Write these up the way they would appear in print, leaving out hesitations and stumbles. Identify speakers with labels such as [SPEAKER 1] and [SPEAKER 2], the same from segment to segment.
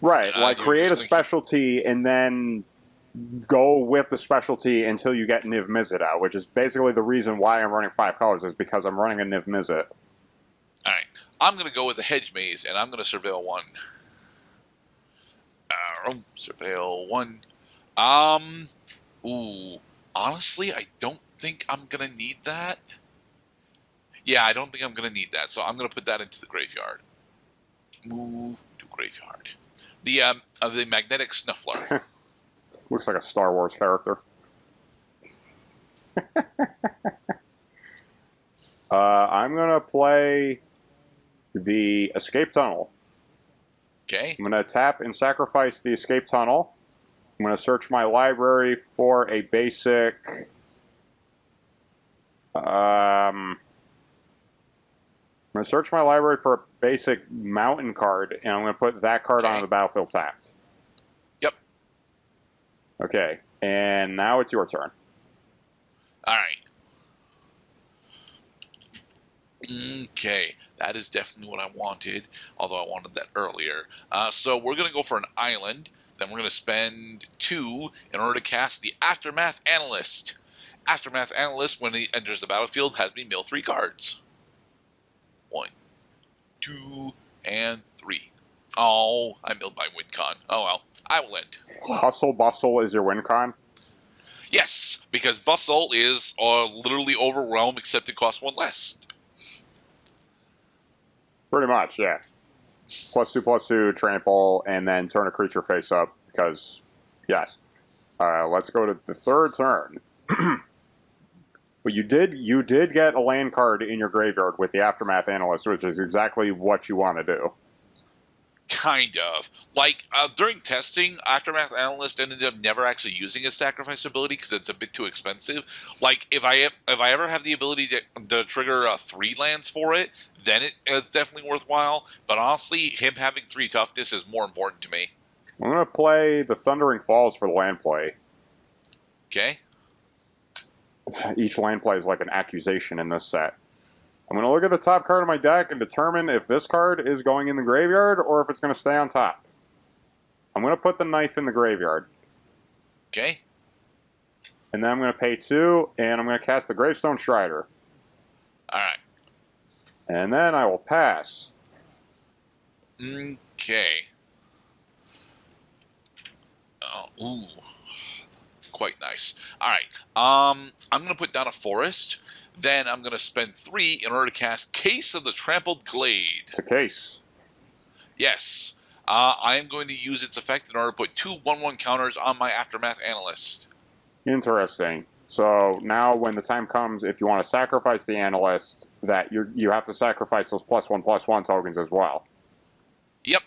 [SPEAKER 1] Right, like create a specialty and then go with the specialty until you get Niv Mizzet out, which is basically the reason why I'm running 5 colors, is because I'm running a Niv Mizzet.
[SPEAKER 2] Alright, I'm going to go with the Hedge Maze, and I'm going to Surveil 1. Surveil 1. Ooh, honestly, I don't think I'm going to need that. Yeah, I don't think I'm going to need that, so I'm going to put that into the graveyard. Move to graveyard. The Magnetic Snuffler.
[SPEAKER 1] Looks like a Star Wars character. I'm going to play the Escape Tunnel.
[SPEAKER 2] Okay.
[SPEAKER 1] I'm going to tap and sacrifice the Escape Tunnel. I'm going to search my library for a basic... I'm going to search my library for a basic mountain card, and I'm going to put that card on the battlefield tapped.
[SPEAKER 2] Yep.
[SPEAKER 1] Okay, and now it's your turn.
[SPEAKER 2] Alright. Okay, that is definitely what I wanted, although I wanted that earlier. So we're going to go for an island, then we're going to spend 2 in order to cast the Aftermath Analyst. Aftermath Analyst, when he enters the battlefield, has me mill 3 cards. 1, 2, and 3. Oh, I milled my win con. Oh well, I will end.
[SPEAKER 1] Hustle Bustle is your win con?
[SPEAKER 2] Yes, because Bustle is literally Overwhelm, except it costs 1 less.
[SPEAKER 1] Pretty much, yeah. +2/+2, trample, and then turn a creature face up, because, yes. Let's go to the third turn. But you did get a land card in your graveyard with the Aftermath Analyst, which is exactly what you want to do.
[SPEAKER 2] Kind of. Like, during testing, Aftermath Analyst ended up never actually using his sacrifice ability because it's a bit too expensive. Like, if I ever have the ability to trigger 3 lands for it, then it's definitely worthwhile. But honestly, him having 3 toughness is more important to me.
[SPEAKER 1] I'm going to play the Thundering Falls for the land play.
[SPEAKER 2] Okay.
[SPEAKER 1] Each land play is like an accusation in this set. I'm going to look at the top card of my deck and determine if this card is going in the graveyard or if it's going to stay on top. I'm going to put the knife in the graveyard.
[SPEAKER 2] Okay.
[SPEAKER 1] And then I'm going to pay 2, and I'm going to cast the Gravestone Strider.
[SPEAKER 2] Alright.
[SPEAKER 1] And then I will pass.
[SPEAKER 2] Okay. Oh, ooh. Quite nice. Alright. I'm going to put down a forest. Then I'm going to spend 3 in order to cast Case of the Trampled Glade.
[SPEAKER 1] It's a case.
[SPEAKER 2] Yes. I am going to use its effect in order to put 2 1/1 counters on my Aftermath Analyst.
[SPEAKER 1] Interesting. So now when the time comes, if you want to sacrifice the Analyst, that you have to sacrifice those +1/+1 tokens as well.
[SPEAKER 2] Yep.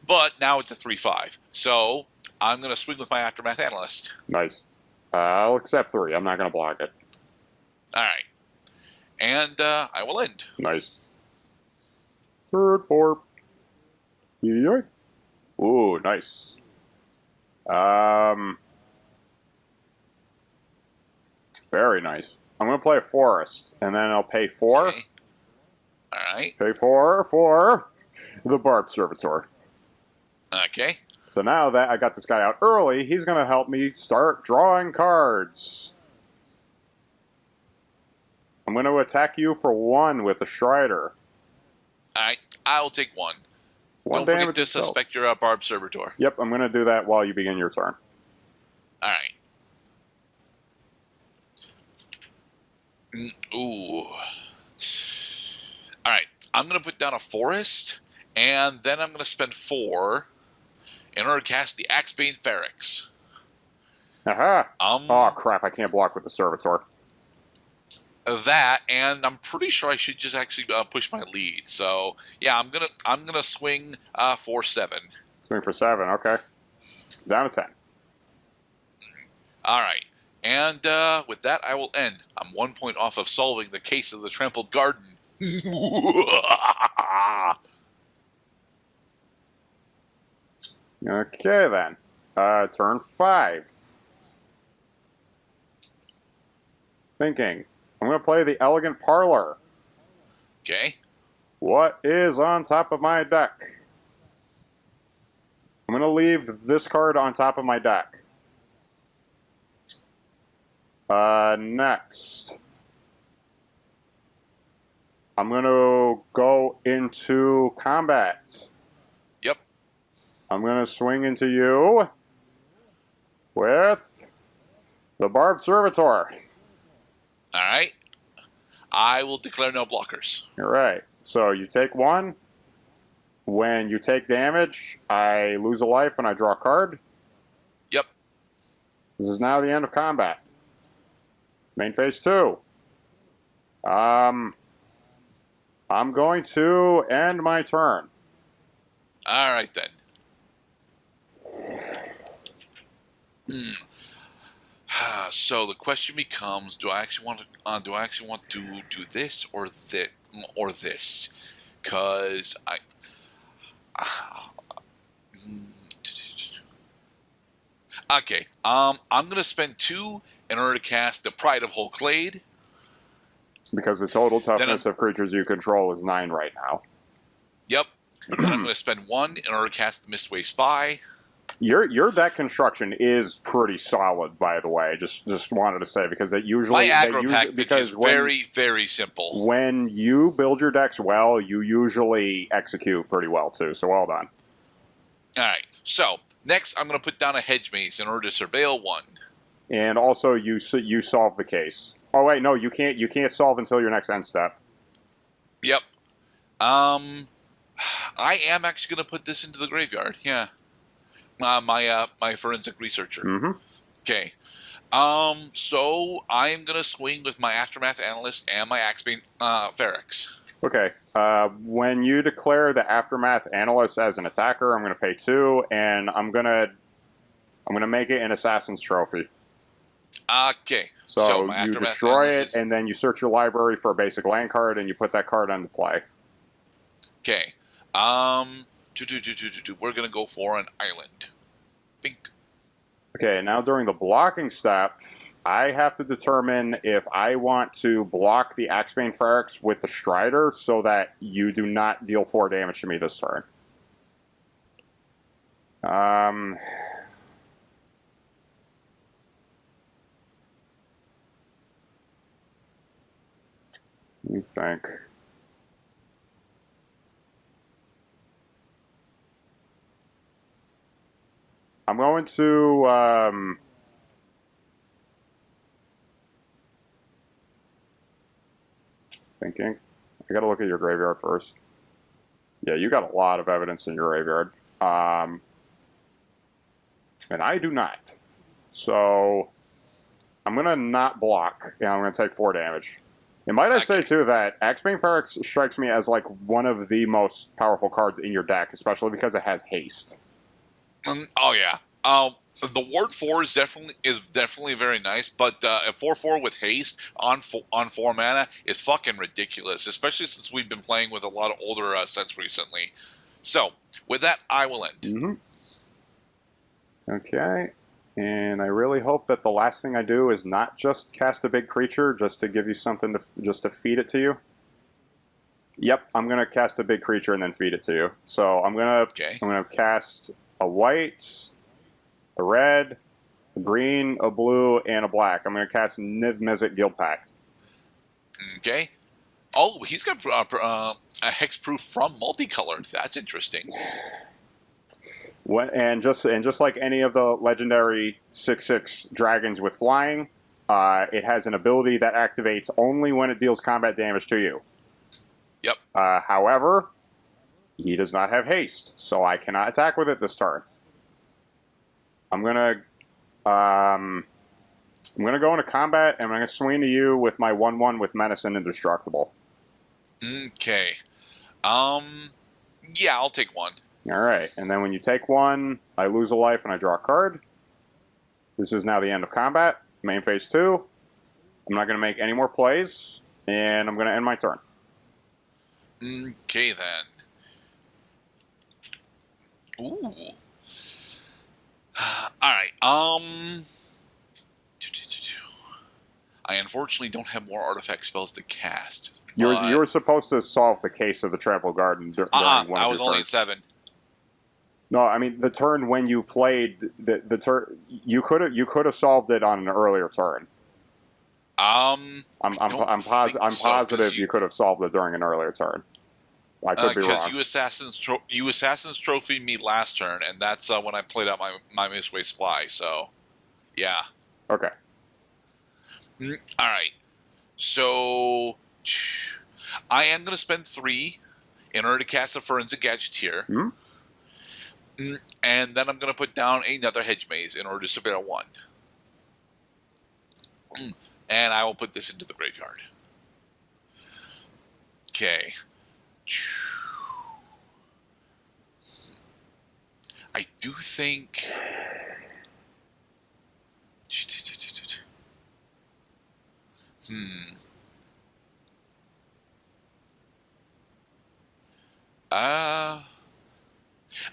[SPEAKER 2] But now it's a 3/5. So I'm going to swing with my Aftermath Analyst.
[SPEAKER 1] Nice. I'll accept 3. I'm not going to block it.
[SPEAKER 2] Alright. And I will end.
[SPEAKER 1] Nice. Third, 4. Yoink. Ooh, nice. Very nice. I'm going to play a forest, and then I'll pay 4.
[SPEAKER 2] Okay. Alright.
[SPEAKER 1] Pay 4 for the Barb Servitor.
[SPEAKER 2] Okay.
[SPEAKER 1] So now that I got this guy out early, he's going to help me start drawing cards. I'm going to attack you for 1 with the Strider.
[SPEAKER 2] Alright, I'll take 1.
[SPEAKER 1] Don't
[SPEAKER 2] forget to suspect your Barb Servitor.
[SPEAKER 1] Yep, I'm going to do that while you begin your turn.
[SPEAKER 2] Alright. Ooh. Alright, I'm going to put down a forest, and then I'm going to spend 4 in order to cast the Axebane Ferrex.
[SPEAKER 1] Aha! Oh, crap, I can't block with the Servitor.
[SPEAKER 2] That, and I'm pretty sure I should just actually push my lead. So yeah, I'm gonna swing for 7.
[SPEAKER 1] Swing for 7. Okay, down to 10.
[SPEAKER 2] All right, and with that, I will end. I'm 1 point off of solving the Case of the Trampled Garden.
[SPEAKER 1] Okay then, turn 5. Thinking. I'm going to play the Elegant Parlor.
[SPEAKER 2] Okay.
[SPEAKER 1] What is on top of my deck? leave this card on top of my deck. Next, I'm going to go into combat.
[SPEAKER 2] Yep.
[SPEAKER 1] I'm going to swing into you with the Barbed Servitor.
[SPEAKER 2] All right. I will declare no blockers.
[SPEAKER 1] All right. So you take one. When you take damage, I lose a life and I draw a card.
[SPEAKER 2] Yep.
[SPEAKER 1] This is now the end of combat. Main phase 2. I'm going to end my turn.
[SPEAKER 2] All right then. So the question becomes: do I actually want to do this or this? Because okay. I'm gonna spend 2 in order to cast the Pride of Holclade.
[SPEAKER 1] Because the total toughness of creatures you control is 9 right now.
[SPEAKER 2] Yep. And I'm gonna spend 1 in order to cast the Mistway Spy.
[SPEAKER 1] Your deck construction is pretty solid, by the way. Just wanted to say, because it usually
[SPEAKER 2] my aggro package is very simple.
[SPEAKER 1] When you build your decks well, you usually execute pretty well too. So well done.
[SPEAKER 2] All right. So next, I'm going to put down a Hedge Maze in order to surveil 1.
[SPEAKER 1] And also, you solve the case. Oh wait, no, you can't. You can't solve until your next end step.
[SPEAKER 2] Yep. I am actually going to put this into the graveyard. Yeah. My forensic researcher.
[SPEAKER 1] Mm-hmm.
[SPEAKER 2] Okay. So I'm gonna swing with my Aftermath Analyst and my Axebane Feryx.
[SPEAKER 1] Okay. When you declare the Aftermath Analyst as an attacker, I'm going to pay 2, and I'm gonna make it an Assassin's Trophy.
[SPEAKER 2] Okay.
[SPEAKER 1] So
[SPEAKER 2] my
[SPEAKER 1] you
[SPEAKER 2] Aftermath
[SPEAKER 1] destroy
[SPEAKER 2] Analyst
[SPEAKER 1] it, and then you search your library for a basic land card, and you put that card onto play.
[SPEAKER 2] Okay. We're gonna go for an island. Bink.
[SPEAKER 1] Okay, now during the blocking step, I have to determine if I want to block the Axebane Feryx with the Strider so that you do not deal 4 damage to me this turn. Let me think. I'm going to thinking. I got to look at your graveyard first. Yeah, you got a lot of evidence in your graveyard, and I do not. So I'm gonna not block, and I'm gonna take 4 damage. And might I say too that Axebane Feryx strikes me as like one of the most powerful cards in your deck, especially because it has haste.
[SPEAKER 2] Oh yeah. The Ward 4 is definitely very nice, but a 4/4 with haste on 4 mana is fucking ridiculous, especially since we've been playing with a lot of older sets recently. So with that, I will end.
[SPEAKER 1] Mm-hmm. Okay. And I really hope that the last thing I do is not just cast a big creature just to give you something to feed it to you. Yep, I'm gonna cast a big creature and then feed it to you. So I'm gonna cast a white, a red, a green, a blue, and a black. I'm gonna cast Niv Mizzet Guildpact.
[SPEAKER 2] Okay. Oh, he's got a hexproof from multicolored. That's interesting.
[SPEAKER 1] And just like any of the legendary 6/6 dragons with flying, it has an ability that activates only when it deals combat damage to you.
[SPEAKER 2] Yep.
[SPEAKER 1] However, he does not have haste, so I cannot attack with it this turn. I'm gonna go into combat, and I'm gonna swing to you with my 1/1 with Menace and Indestructible.
[SPEAKER 2] Okay. Yeah, I'll take 1.
[SPEAKER 1] All right, and then when you take 1, I lose a life and I draw a card. This is now the end of combat. Main phase 2. I'm not going to make any more plays, and I'm going to end my turn.
[SPEAKER 2] Okay, then. Ooh. Alright, I unfortunately don't have more artifact spells to cast.
[SPEAKER 1] You were supposed to solve the case of the Trampled Garden during one of your
[SPEAKER 2] I was only at
[SPEAKER 1] turns.
[SPEAKER 2] 7.
[SPEAKER 1] No, I mean the turn when you played the turn. You could have solved it on an earlier turn.
[SPEAKER 2] I don't think
[SPEAKER 1] I'm
[SPEAKER 2] so, 'cause
[SPEAKER 1] positive you could have solved it during an earlier turn. I could be
[SPEAKER 2] because
[SPEAKER 1] wrong.
[SPEAKER 2] you Assassin's Trophy me last turn, and that's when I played out my Mistway Spy. So, yeah.
[SPEAKER 1] Okay.
[SPEAKER 2] All right. So, I am going to spend 3 in order to cast a Forensic Gadgeteer.
[SPEAKER 1] Hmm?
[SPEAKER 2] And then I'm going to put down another Hedge Maze in order to submit a 1. And I will put this into the graveyard. Okay. I do think...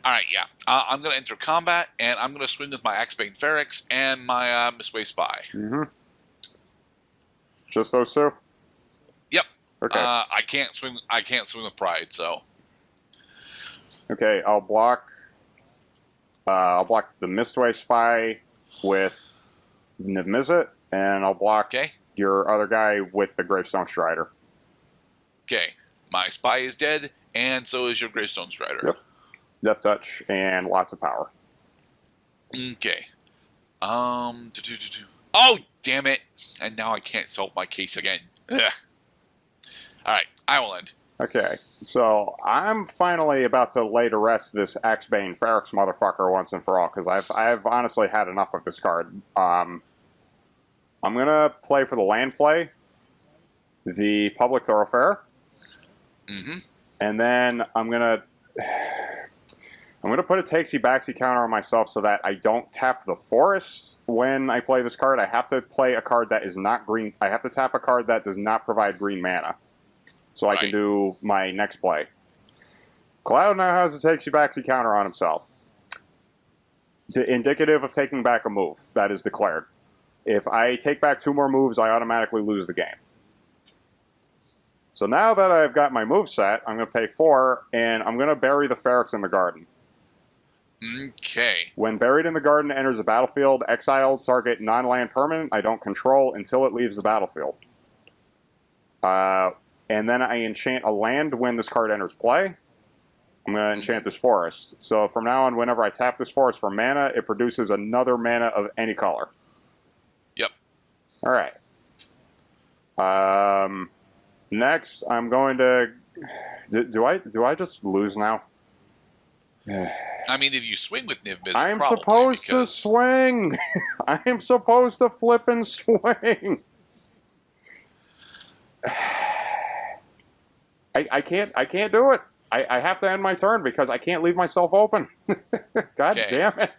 [SPEAKER 2] Alright, yeah. I'm going to enter combat, and I'm going to swing with my Axebane Feryx and my Mistway Spy.
[SPEAKER 1] Mm-hmm. Just those two?
[SPEAKER 2] Yep.
[SPEAKER 1] Okay.
[SPEAKER 2] I can't swing with Pride, so...
[SPEAKER 1] Okay, I'll block the Mistway Spy with Niv-Mizzet, and I'll block your other guy with the Gravestone Strider.
[SPEAKER 2] Okay. My Spy is dead, and so is your Gravestone Strider.
[SPEAKER 1] Yep. Death Touch and lots of power.
[SPEAKER 2] Okay. Oh, damn it. And now I can't solve my case again. Ugh. Alright, I will end.
[SPEAKER 1] Okay, so I'm finally about to lay to rest this Axebane Feryx motherfucker once and for all, because I've honestly had enough of this card. I'm going to play for the land play, the Public Thoroughfare, and then I'm going to put a takesy-backsy counter on myself so that I don't tap the forest when I play this card. I have to play a card that is not green. I have to tap a card that does not provide green mana. So I can do my next play. Cloud now has a takesy-backsy counter on himself. Indicative of taking back a move that is declared. If I take back 2 more moves, I automatically lose the game. So now that I've got my move set, I'm going to pay 4, and I'm going to bury the Feryx in the garden.
[SPEAKER 2] Okay.
[SPEAKER 1] When buried in the garden enters the battlefield, exile target non-land permanent I don't control until it leaves the battlefield. And then I enchant a land when this card enters play. I'm going to enchant this forest. So from now on, whenever I tap this forest for mana, it produces another mana of any color.
[SPEAKER 2] Yep.
[SPEAKER 1] All right. Next, I'm going to... Do I just lose now?
[SPEAKER 2] I mean, if you swing with Niv-Mizzet,
[SPEAKER 1] I'm supposed to swing! I am supposed to flip and swing! I can't do it. I have to end my turn because I can't leave myself open. God damn it.